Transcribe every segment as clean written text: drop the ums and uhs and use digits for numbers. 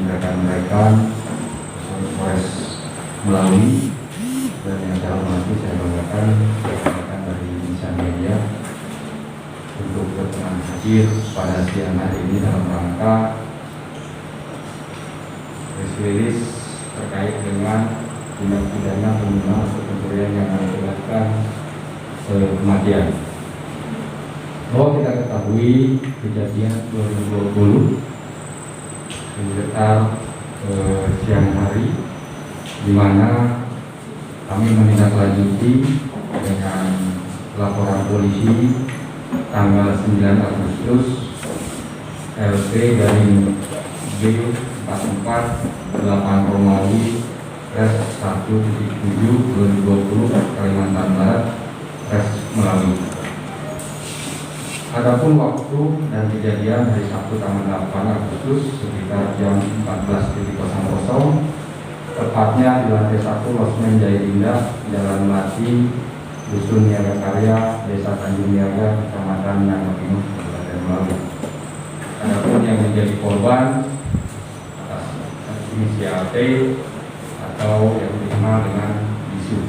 rekan-rekan Polres Melawi dan yang saya hormati, saya banggakan rekan-rekan dari Insan Media untuk berkenan hadir pada siang hari ini dalam rangka press release terkait dengan tindak pidana pembunuhan atau pencurian yang mengakibatkan kematian. Bahwa kita ketahui kejadian 2020 sekitar siang hari, di mana kami menindaklanjuti dengan laporan polisi tanggal 9 Agustus LP dari B44 Romawi Res 1.7/2020 Kalimantan Barat Res Melawi. Adapun waktu dan kejadian hari Sabtu tanggal 8 Agustus sekitar jam 14.00, tepatnya di lantai 1 Losmen Jaya Indah, Jalan Melati, Dusun Niaga Karya, Desa Tanjung Niaga, Kecamatan Nangapinus, Kabupaten Melawi. Adapun yang menjadi korban atas inisial T atau yang dikenal dengan Bisu.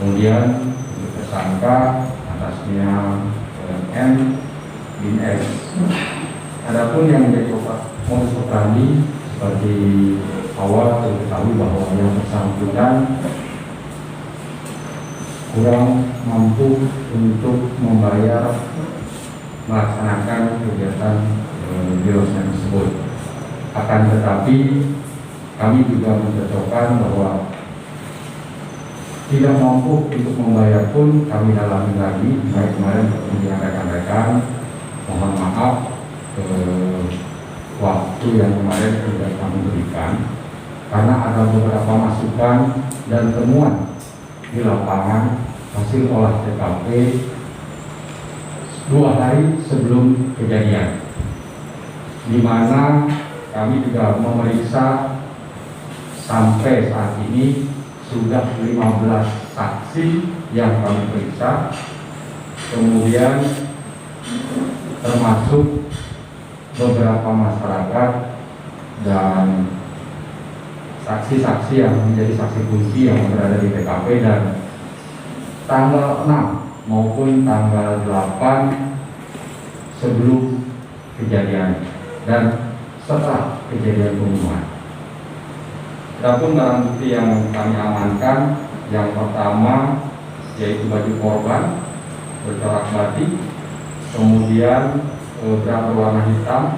Kemudian untuk tersangka atasnya N bin S. Adapun yang menjadi modus operandi seperti awal diketahui bahwa yang bersangkutan kurang mampu untuk membayar melaksanakan kegiatan birosnya tersebut. Akan tetapi kami juga mencocokkan bahwa tidak mampu untuk membayar pun kami dalami lagi. Baik kemarin kemudian rekan-rekan mohon maaf waktu yang kemarin sudah kami berikan karena ada beberapa masukan dan temuan di lapangan hasil olah TKP 2 hari sebelum kejadian, di mana kami juga memeriksa sampai saat ini sudah 15 saksi yang kami periksa, kemudian termasuk beberapa masyarakat dan saksi-saksi yang menjadi saksi kunci yang berada di TKP, dan tanggal 6 maupun tanggal 8 sebelum kejadian dan setelah kejadian pembunuhan. Adapun barang bukti yang kami amankan, yang pertama yaitu baju korban bercorak batik, kemudian bra berwarna hitam,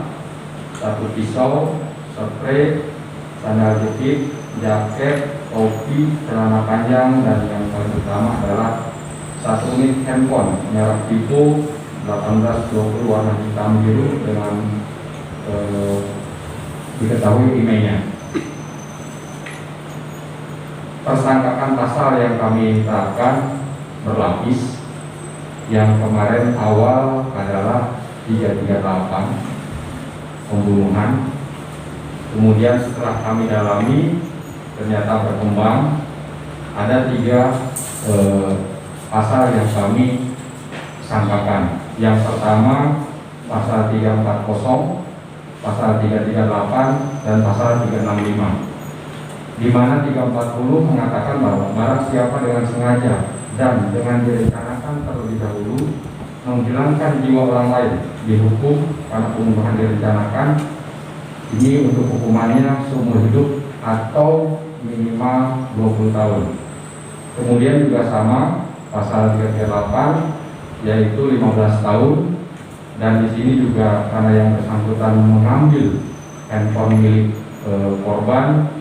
1 pisau, spray, sandal jepit, jaket, topi, celana panjang, dan yang paling utama adalah 1 unit handphone merek Vivo 1820 warna hitam biru dengan diketahui emailnya. Persangkaan pasal yang kami terapkan berlapis. Yang kemarin awal adalah 338 pembunuhan. Kemudian setelah kami dalami ternyata berkembang ada 3 pasal yang kami sangkakan. Yang pertama pasal 340, pasal 338, dan pasal 365. Di mana 340 mengatakan bahwa barang siapa dengan sengaja dan dengan direncanakan terlebih dahulu menghilangkan jiwa orang lain dihukum karena pembunuhan direncanakan, ini untuk hukumannya seumur hidup atau minimal 20 tahun. Kemudian juga sama pasal 338 yaitu 15 tahun, dan di sini juga karena yang bersangkutan mengambil handphone milik korban,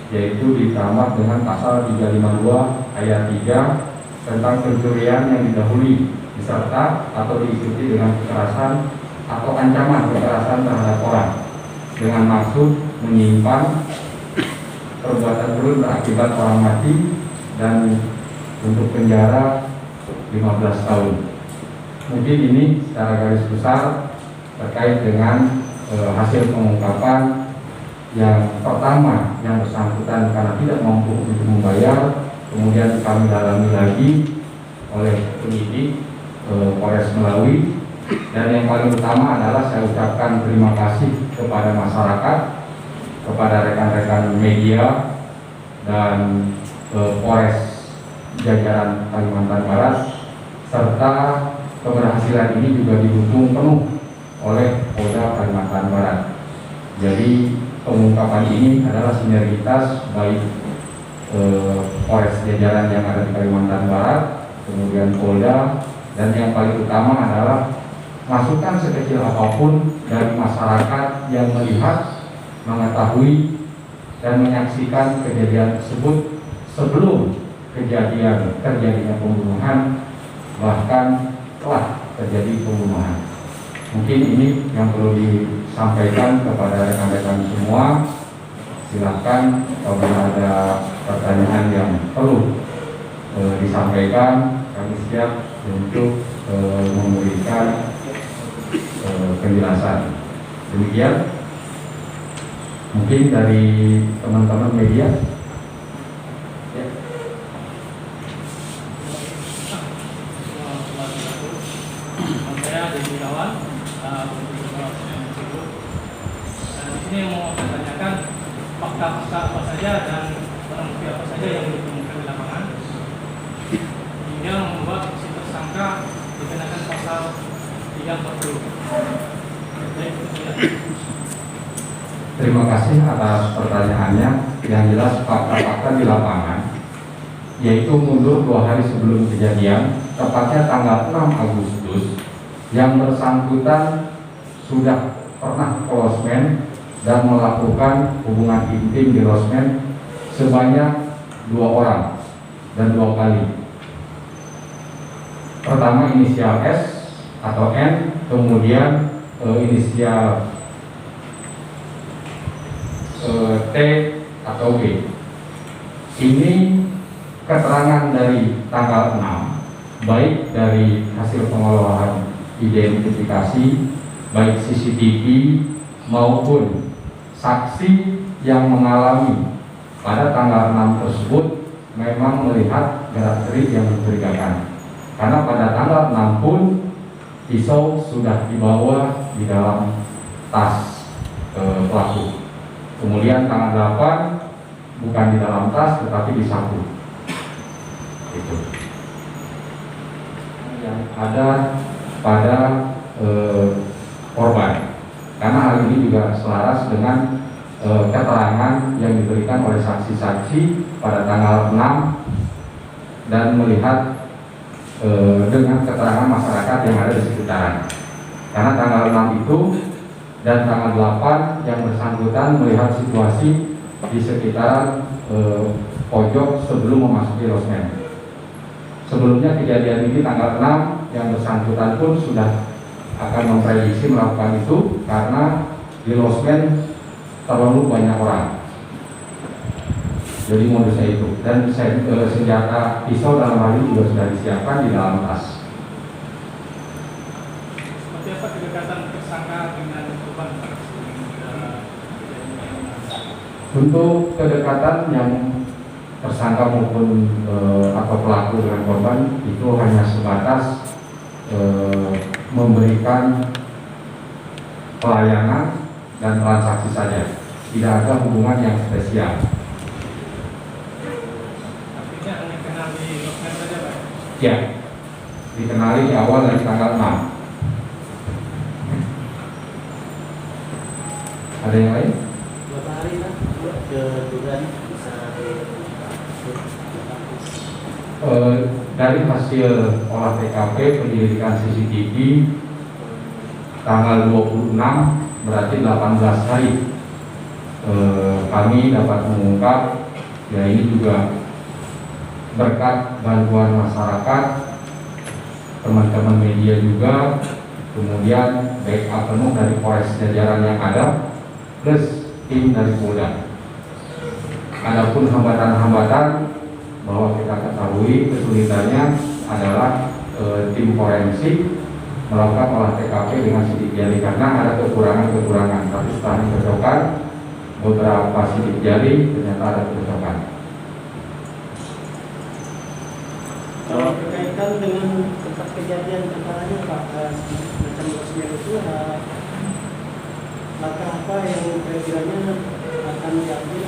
yaitu ditambah dengan pasal 352 ayat 3 tentang pencurian yang didahului diserta atau diikuti dengan kekerasan atau ancaman kekerasan terhadap orang dengan maksud menyimpan perbuatan turut berakibat orang mati dan untuk penjara 15 tahun. Mungkin ini secara garis besar terkait dengan hasil pengungkapan yang pertama yang bersangkutan karena tidak mampu untuk membayar, kemudian kami dalami lagi oleh penyidik Polres Melawi, dan yang paling utama adalah saya ucapkan terima kasih kepada masyarakat, kepada rekan-rekan media dan Polres jajaran Kalimantan Barat, serta keberhasilan ini juga didukung penuh oleh Polda Kalimantan Barat. Jadi pengungkapan ini adalah sinergitas baik Polres jajaran yang ada di Kalimantan Barat, kemudian Polda, dan yang paling utama adalah masukan sekecil apapun dari masyarakat yang melihat, mengetahui, dan menyaksikan kejadian tersebut sebelum terjadinya pembunuhan, bahkan telah terjadi pembunuhan. Mungkin ini yang perlu disampaikan kepada rekan-rekan semua. Silahkan kalau ada pertanyaan yang perlu disampaikan, kami siap untuk memberikan penjelasan. Demikian mungkin dari teman-teman media. Saya Dedi Irawan, di sini mau saya tanyakan fakta-fakta apa saja dan barang bukti apa saja yang ditemukan di lapangan hingga membuat si tersangka dikenakan pasal 340. Terima kasih atas pertanyaannya. Yang jelas fakta-fakta di lapangan, yaitu mundur 2 hari sebelum kejadian, tepatnya tanggal 6 Agustus, yang bersangkutan sudah pernah ke losmen dan melakukan hubungan intim di losmen sebanyak 2 orang dan 2 kali. Pertama inisial S atau N, kemudian inisial T atau B. Ini keterangan dari tanggal 6, baik dari hasil pengolahan identifikasi, baik CCTV maupun saksi yang mengalami pada tanggal 6 tersebut memang melihat gerak-gerik yang mencurigakan. Karena pada tanggal 6 pun pisau sudah dibawa di dalam tas pelaku. Kemudian tanggal 8 bukan di dalam tas tetapi di saku. Itu yang ada pada korban. Karena hal ini juga selaras dengan keterangan yang diberikan oleh saksi-saksi pada tanggal 6 dan melihat dengan keterangan masyarakat yang ada di sekitaran. Karena tanggal 6 itu dan tanggal 8 yang bersangkutan melihat situasi di sekitaran pojok sebelum memasuki losmen. Sebelumnya kejadian ini tanggal 6 yang bersangkutan pun sudah akan memprediksi melakukan itu karena di losmen terlalu banyak orang. Jadi modusnya itu, dan senjata pisau dalam hal ini juga sudah disiapkan di dalam tas. Seperti apa kedekatan tersangka dengan korban? Untuk kedekatan yang tersangka maupun atau pelaku dengan korban itu hanya sebatas memberikan pelayanan dan transaksi saja, tidak ada hubungan yang spesial. Artinya hanya kenal di losmen saja, Pak? Ya, dikenali di awal dari tanggal 6. Ada yang lain? Berapa hari kan ke dugaan bisa dari hasil olah TKP penyelidikan CCTV tanggal 26 berarti 18 hari kami dapat mengungkap, ya ini juga berkat bantuan masyarakat, teman-teman media juga, kemudian backup penuh dari Polres jajaran yang ada plus tim dari Polda. Adapun hambatan-hambatan bahwa kita ketahui kesulitannya adalah tim forensik melakukan olah TKP dengan sidik jari karena ada kekurangan-kekurangan, tapi setelah dicocokkan beberapa sidik jari ternyata ada kecocokan. Kalau berkaitan dengan tempat kejadian perkaranya Pak, macam losmen itu langkah apa yang kira-kiranya akan diambil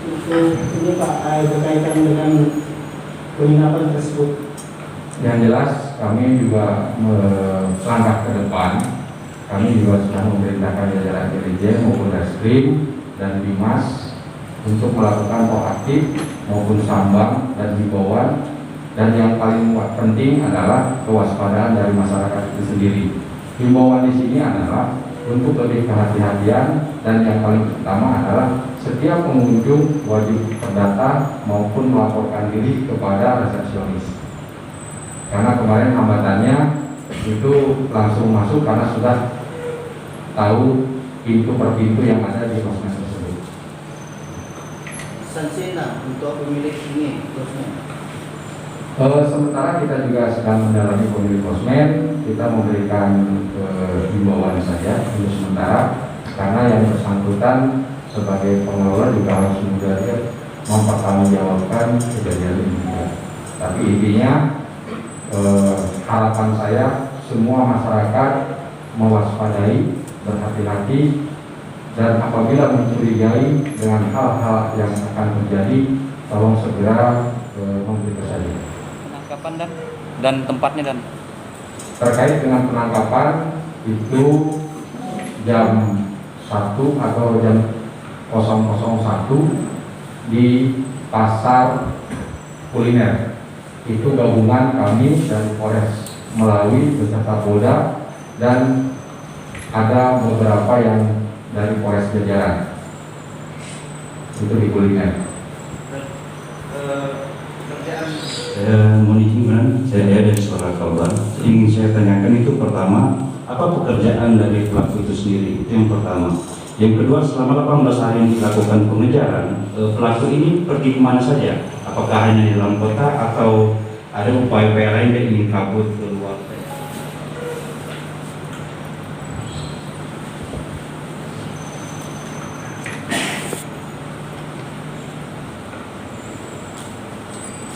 untuk ini Pak, berkaitan dengan penginapan tersebut? Yang jelas kami juga melangkah ke depan. Kami juga sudah memerintahkan jajaran intelijen maupun Reskrim dan Bimas untuk melakukan proaktif maupun sambang dan himbauan, dan yang paling penting adalah kewaspadaan dari masyarakat itu sendiri. Himbauan di sini adalah untuk lebih kehati-hatian, dan yang paling utama adalah setiap pengunjung wajib terdata maupun melaporkan diri kepada resepsionis. Karena kemarin hambatannya itu langsung masuk karena sudah tahu pintu per pintu yang ada di losmen tersebut. Sanksinya untuk pemilik ini losmen? Sementara kita juga sedang mendalami pemilik losmen, kita memberikan himbauan saja untuk sementara, karena yang bersangkutan sebagai pengelola juga harus juga mempertanggungjawabkan kejadian ini juga. Tapi intinya harapan saya semua masyarakat mewaspadai, berhati-hati, dan apabila mencurigai dengan hal-hal yang akan terjadi, tolong segera memberi kesaksian. Penangkapan dan tempatnya dan Terkait dengan penangkapan itu jam 1 atau jam 001 di pasar kuliner. Itu gabungan kami dari Polres Melawi beserta Polda, dan ada beberapa yang dari Polres jajaran. Itu di kuliner. Saya mohon izin, saya dari Suara Kalbar. Ingin saya tanyakan itu pertama, apa pekerjaan dari pelaku itu sendiri? Itu yang pertama. Yang kedua, selama 18 hari yang dilakukan pengejaran, pelaku ini pergi kemana saja? Apakah hanya di dalam kota atau ada upaya-upaya lain yang ingin kabur keluar?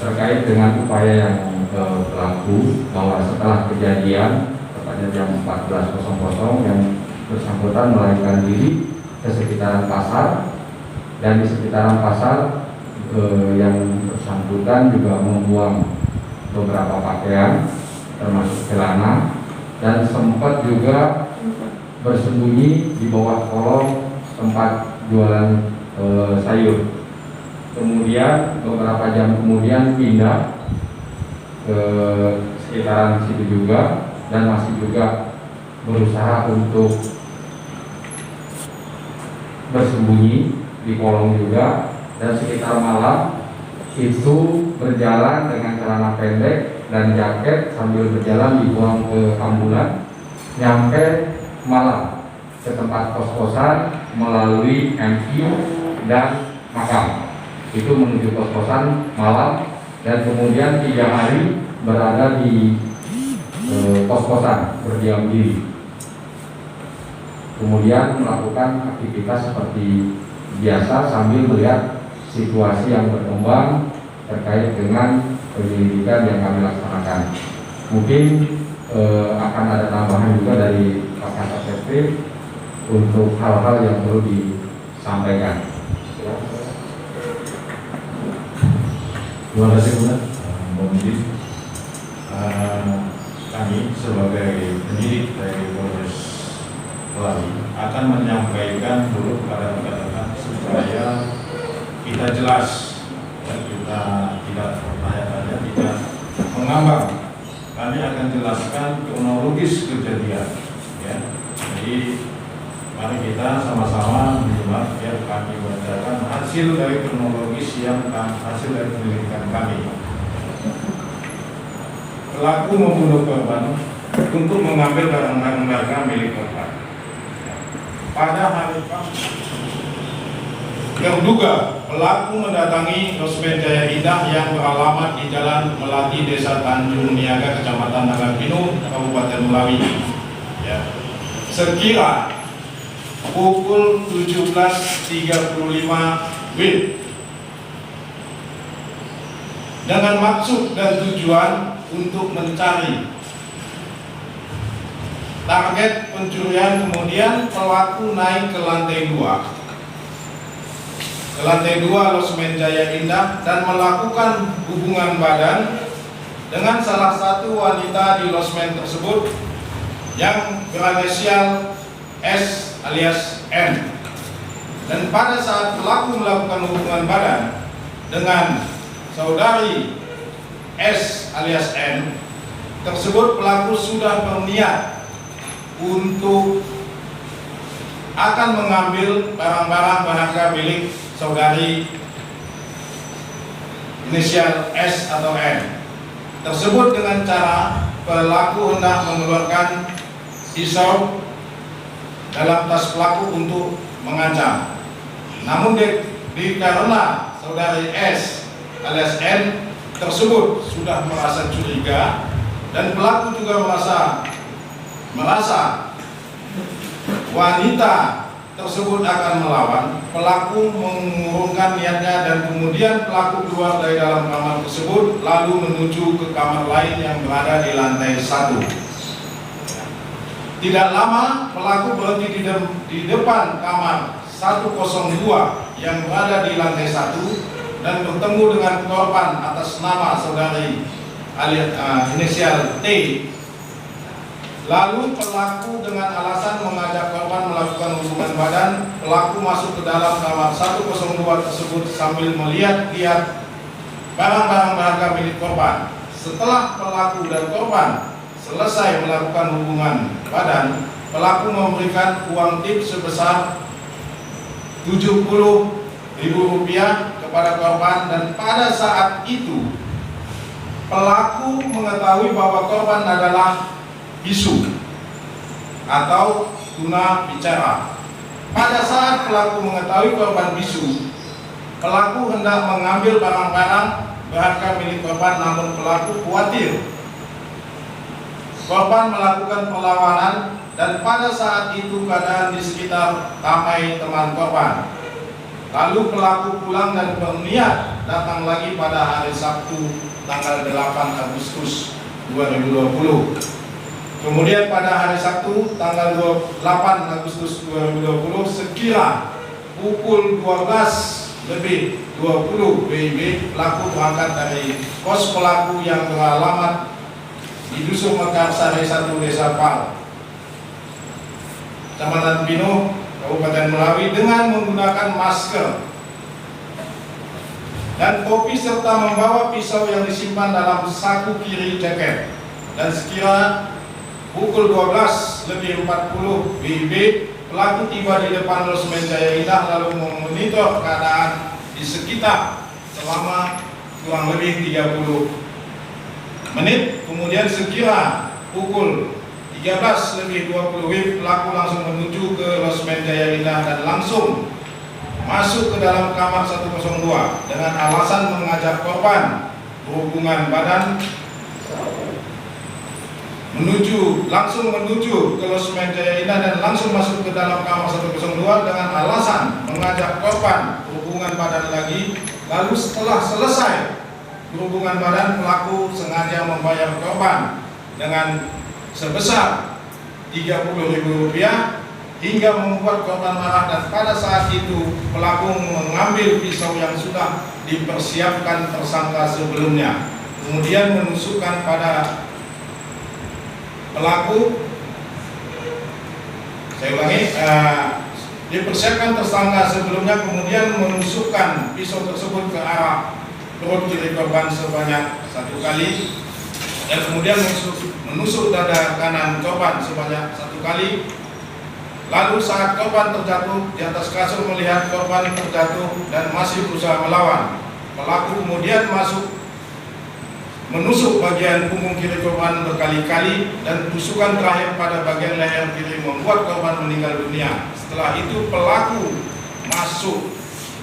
Terkait dengan upaya yang pelaku, bahwa setelah kejadian tepatnya jam 14.00 yang bersangkutan melarikan diri ke sekitaran pasar, dan di sekitaran pasar yang bersangkutan juga membuang beberapa pakaian termasuk celana, dan sempat juga bersembunyi di bawah kolong tempat jualan sayur. Kemudian beberapa jam kemudian pindah ke sekitaran situ juga, dan masih juga berusaha untuk bersembunyi di kolong juga. Dan sekitar malam itu berjalan dengan celana pendek dan jaket sambil berjalan dibuang ke ambulan, nyampe malam ke tempat kos-kosan melalui MI dan Makam. Itu menuju kos-kosan malam, dan kemudian 3 hari berada di kos-kosan berdiam diri. Kemudian melakukan aktivitas seperti biasa sambil melihat situasi yang berkembang terkait dengan penyelidikan yang kami laksanakan. Mungkin akan ada tambahan juga dari Pak Kasat untuk hal-hal yang perlu disampaikan. Terima kasih Bu. Mohon izin, kami sebagai penyidik dari Polres Melawi akan menyampaikan dulu kepada rekan-rekan supaya kita jelas, dan kita tidak bertanya-tanya, tidak mengambang. Kami akan jelaskan kronologis kejadian, ya. Jadi mari kita sama-sama menyimak, ya, kami bacakan hasil dari kronologis yang hasil dari penyelidikan kami. Pelaku membunuh korban untuk mengambil barang-barang berharga milik korban. Pada hari Kamis Terduga pelaku mendatangi Losmen Jaya Indah yang beralamat di Jalan Melati, Desa Tanjung Niaga, Kecamatan Nagapino, Kabupaten Melawi. Ya. Sekira pukul 17.35 WIB dengan maksud dan tujuan untuk mencari target pencurian. Kemudian pelaku naik ke lantai 2 Losmen Jaya Indah dan melakukan hubungan badan dengan salah satu wanita di losmen tersebut yang berinisial S alias N. Dan pada saat pelaku melakukan hubungan badan dengan saudari S alias N tersebut, pelaku sudah berniat untuk akan mengambil barang-barang berharga milik saudari inisial S atau N tersebut dengan cara pelaku hendak mengeluarkan pisau dalam tas pelaku untuk mengancam. Namun karena saudari S alias N tersebut sudah merasa curiga dan pelaku juga merasa wanita tersebut akan melawan, pelaku mengurungkan niatnya dan kemudian pelaku keluar dari dalam kamar tersebut lalu menuju ke kamar lain yang berada di lantai 1. Tidak lama pelaku berhenti di depan kamar 102 yang berada di lantai 1 dan bertemu dengan korban atas nama saudari inisial T. Lalu pelaku dengan alasan mengajak korban melakukan hubungan badan, pelaku masuk ke dalam kamar 102 tersebut sambil melihat-lihat barang-barang berharga milik korban. Setelah pelaku dan korban selesai melakukan hubungan badan, pelaku memberikan uang tip sebesar Rp70.000 kepada korban, dan pada saat itu pelaku mengetahui bahwa korban adalah bisu atau tuna bicara. Pada saat pelaku mengetahui korban bisu, pelaku hendak mengambil barang-barang berharga milik korban, namun pelaku khawatir korban melakukan perlawanan, dan pada saat itu keadaan di sekitar ramai teman korban. Lalu pelaku pulang dan berniat datang lagi pada hari Sabtu tanggal 8 Agustus 2020. Kemudian pada hari Sabtu tanggal 8 Agustus 2020 sekira pukul 12.20 WIB, pelaku berangkat dari kos pelaku yang beralamat di Dusun Mekarsari 1 Desa Pal, Kecamatan Pino, Kabupaten Melawi, dengan menggunakan masker dan topi serta membawa pisau yang disimpan dalam saku kiri jaket. Dan sekira pukul 12.40 WIB, pelaku tiba di depan Losmen Jaya Indah lalu memonitor keadaan di sekitar selama kurang lebih 30 menit. Kemudian sekira pukul 13.20 WIB, pelaku langsung menuju ke Losmen Jaya Indah dan langsung masuk ke dalam kamar 102 dengan alasan mengajak korban berhubungan badan, langsung menuju ke Losmen Jaya Indah dan langsung masuk ke dalam kamar 102 dengan alasan mengajak korban berhubungan badan lagi. Lalu setelah selesai berhubungan badan, pelaku sengaja membayar korban dengan sebesar Rp30.000 hingga membuat korban marah, dan pada saat itu pelaku mengambil pisau yang sudah dipersiapkan tersangka sebelumnya, kemudian menusukkan pada pelaku. Saya ulangi, dipersiapkan tersangka sebelumnya, kemudian menusukkan pisau tersebut ke arah perut kiri korban sebanyak 1 kali, dan kemudian menusuk dada kanan korban sebanyak 1 kali. Lalu saat korban terjatuh di atas kasur, melihat korban terjatuh dan masih berusaha melawan, pelaku kemudian menusuk bagian punggung kiri korban berkali-kali, dan tusukan terakhir pada bagian leher kiri membuat korban meninggal dunia. Setelah itu pelaku masuk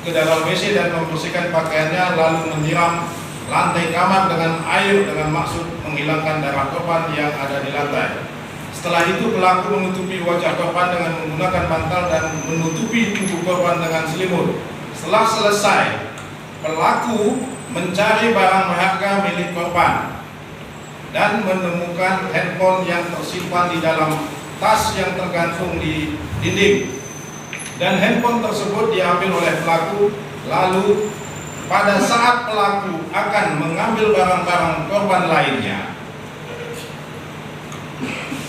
ke dalam WC dan membersihkan pakaiannya, lalu menyiram lantai kamar dengan air dengan maksud menghilangkan darah korban yang ada di lantai. Setelah itu pelaku menutupi wajah korban dengan menggunakan bantal dan menutupi tubuh korban dengan selimut. Setelah selesai, pelaku mencari barang berharga milik korban dan menemukan handphone yang tersimpan di dalam tas yang tergantung di dinding. Dan handphone tersebut diambil oleh pelaku. Lalu pada saat pelaku akan mengambil barang-barang korban lainnya,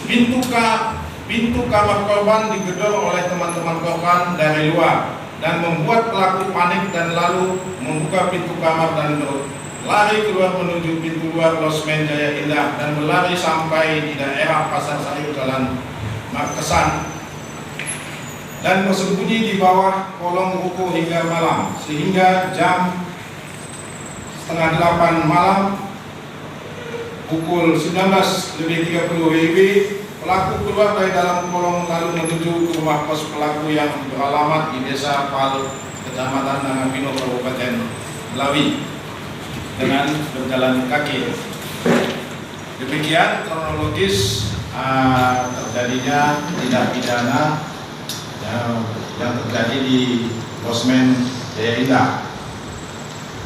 pintu kamar korban digedor oleh teman-teman korban dari luar dan membuat pelaku panik dan lalu membuka pintu kamar dan berlari keluar menuju pintu luar Losmen Jaya Indah dan berlari sampai di daerah Pasar Sayur Jalan Markesan dan bersembunyi di bawah kolong ruko hingga malam, sehingga jam 7:30 malam pukul 19:30 WIB pelaku keluar dari dalam kolong lalu menuju ke rumah kos pelaku yang beralamat di Desa Pal, Kecamatan Nangapino, Kabupaten Melawi dengan berjalan kaki. Demikian kronologis terjadinya tindak pidana yang terjadi di Losmen Jaya Indah.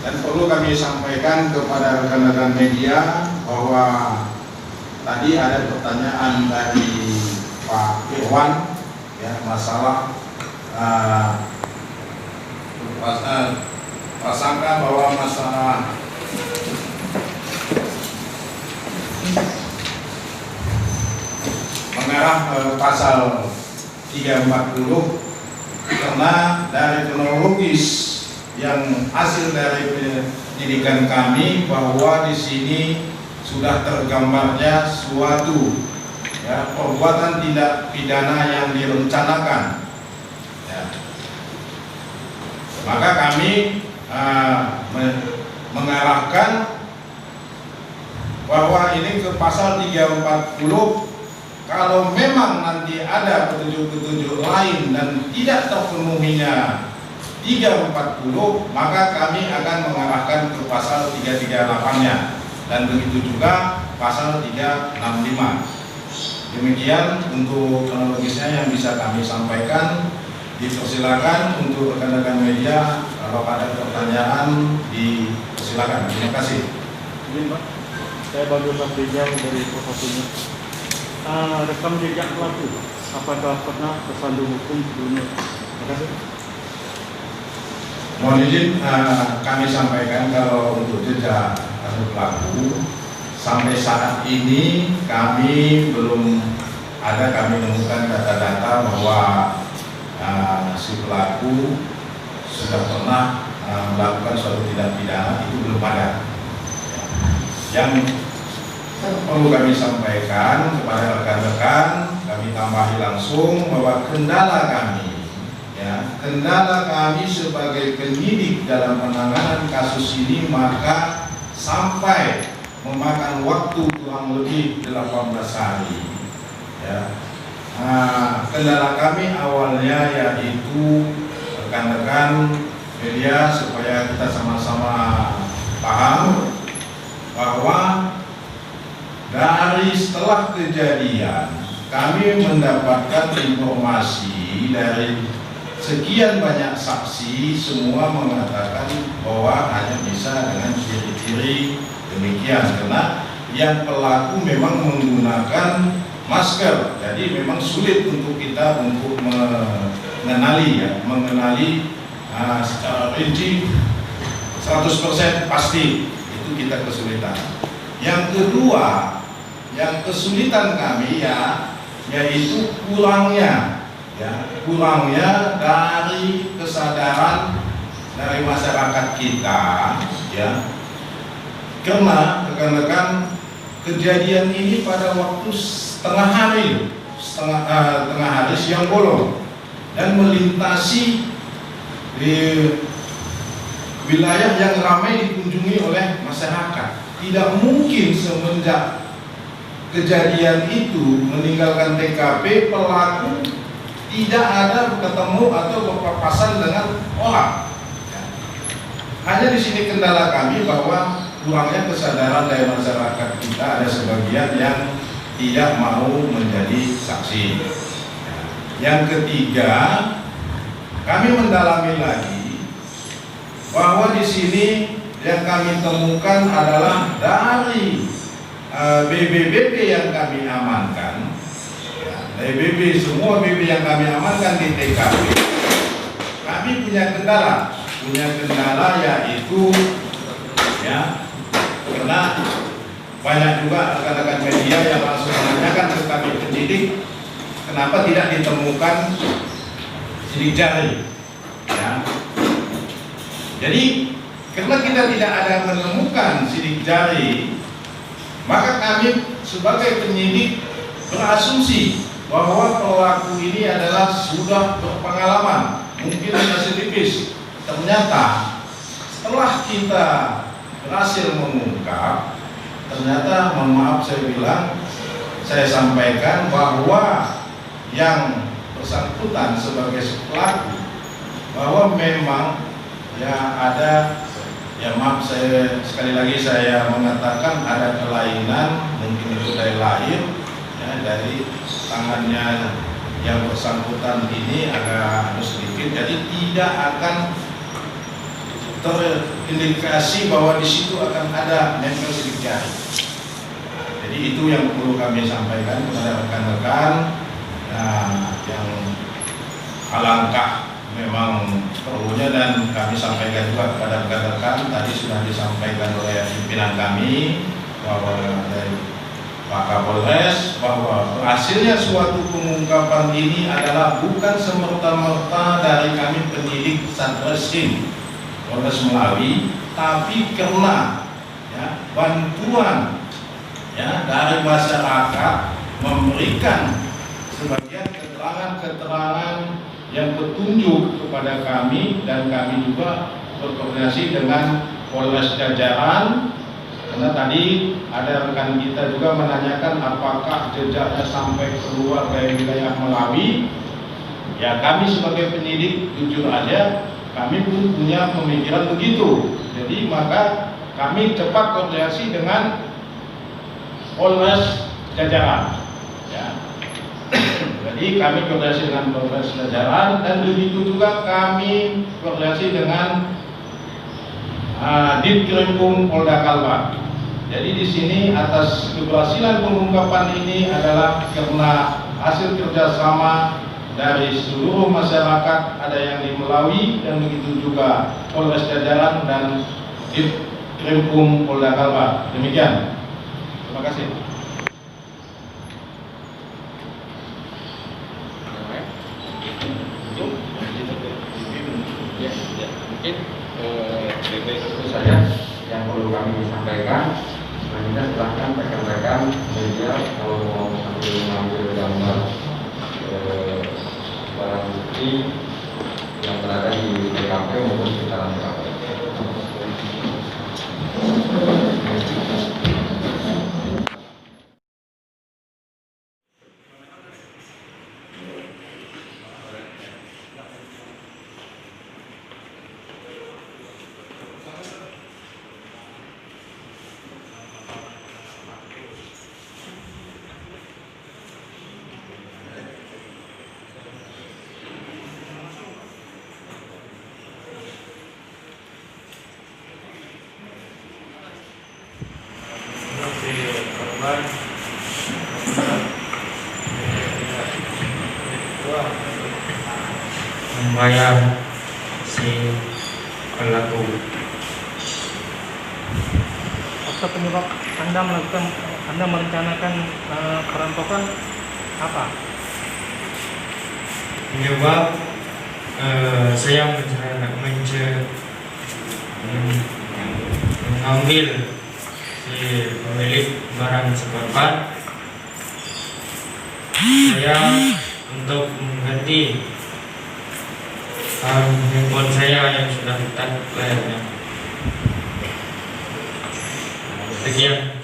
Dan perlu kami sampaikan kepada rekan-rekan media bahwa tadi ada pertanyaan dari Pak Irwan ya, masalah prasangka bahwa masalah mengarah ke pasal 340 karena dari kronologis yang hasil dari penyidikan kami bahwa di sini sudah tergambarnya suatu ya, perbuatan tindak pidana yang direncanakan. Ya. Maka kami mengarahkan bahwa ini ke pasal 340. Kalau memang nanti ada petunjuk-petunjuk lain dan tidak terpenuhinya 340, maka kami akan mengarahkan ke pasal 338-nya dan begitu juga pasal 365. Demikian untuk kronologisnya yang bisa kami sampaikan. Dipersilakan untuk rekan-rekan media kalau ada pertanyaan dipersilakan. Terima kasih. Ini Pak, saya baru belajar dari profesornya. Rekam jejak pelaku, apakah pernah tersandung hukum sebelumnya? Terima kasih. Mohon izin kami sampaikan kalau untuk jejak pelaku sampai saat ini kami belum ada kami menemukan data-data bahwa si pelaku sudah pernah melakukan suatu tindak pidana, itu belum ada. Yang perlu kami sampaikan kepada rekan-rekan, kami tambahi langsung bahwa kendala kami sebagai penyidik dalam penanganan kasus ini maka sampai memakan waktu kurang lebih 18 hari. Ya. Kendala kami awalnya yaitu rekan-rekan media supaya kita sama-sama paham bahwa dari setelah kejadian kami mendapatkan informasi dari sekian banyak saksi, semua mengatakan bahwa hanya bisa dengan ciri-ciri demikian karena yang pelaku memang menggunakan masker, jadi memang sulit untuk kita untuk mengenali secara rinci 100% pasti, itu kita kesulitan. Yang kedua, yang kesulitan kami yaitu kurangnya dari kesadaran dari masyarakat kita ya, karena rekan-rekan kejadian ini pada waktu tengah hari siang bolong dan melintasi di wilayah yang ramai dikunjungi oleh masyarakat. Tidak mungkin semenjak kejadian itu meninggalkan TKP pelaku tidak ada ketemu atau berpapasan dengan orang. Hanya di sini kendala kami bahwa kurangnya kesadaran dari masyarakat kita, ada sebagian yang tidak mau menjadi saksi. Yang ketiga, kami mendalami lagi bahwa di sini yang kami temukan adalah dari BB-BB yang kami amankan, dari BB, semua BB yang kami amankan di TKP, kami punya kendala yaitu ya, karena banyak juga rekan-rekan media yang langsung menanyakan ke kami penyidik kenapa tidak ditemukan sidik jari ya. Jadi karena kita tidak ada menemukan sidik jari, maka kami sebagai penyidik berasumsi bahwa pelaku ini adalah sudah berpengalaman, mungkin residivis. Ternyata setelah kita berhasil mengungkap, ternyata mohon maaf saya sampaikan bahwa yang bersangkutan sebagai pelaku bahwa memang ya ada, ya maaf saya sekali lagi saya mengatakan ada kelainan, mungkin itu dari lahir ya, dari tangannya yang bersangkutan ini agak sedikit, jadi tidak akan terindikasi bahwa di situ akan ada nempel sidik jari. Jadi itu yang perlu kami sampaikan kepada rekan-rekan yang alangkah memang perlunya, dan kami sampaikan juga kepada rekan-rekan, tadi sudah disampaikan oleh pimpinan kami bahwa dari Pak Kapolres bahwa hasilnya suatu pengungkapan ini adalah bukan semerta-merta dari kami penyidik Satreskrim Polres Melawi, tapi karena ya, bantuan ya, dari masyarakat memberikan sebagian keterangan-keterangan yang petunjuk kepada kami, dan kami juga berkoordinasi dengan Polres Jajaran, karena tadi ada rekan kita juga menanyakan apakah jejaknya sampai keluar dari wilayah Melawi. Ya, kami sebagai penyidik jujur aja kami pun punya pemikiran begitu. Jadi maka kami cepat koordinasi dengan Polres Jajaran ya. Jadi kami koordinasi dengan Polres Jajaran, dan begitu juga kami koordinasi dengan Ditkrimum Polda Kalbar. Jadi di sini atas keberhasilan pengungkapan ini adalah karena hasil kerjasama dari seluruh masyarakat, ada yang di Melawi dan begitu juga Polres Jajaran dan Ditkrimum Polda Kalbar. Demikian. Terima kasih. Mungkin itu saja yang perlu kami sampaikan. Selanjutnya silahkan rekan-rekan media kalau mau mengambil gambar barang bukti yang berada di TKP maupun sekitaran TKP. Membayar si pelaku. Faktor penyebab Anda merencanakan perampokan apa? Penyebab saya mengambil si pemilik barang sekorban. Saya untuk mengganti handphone saya yang sudah retak layarnya. Sekian.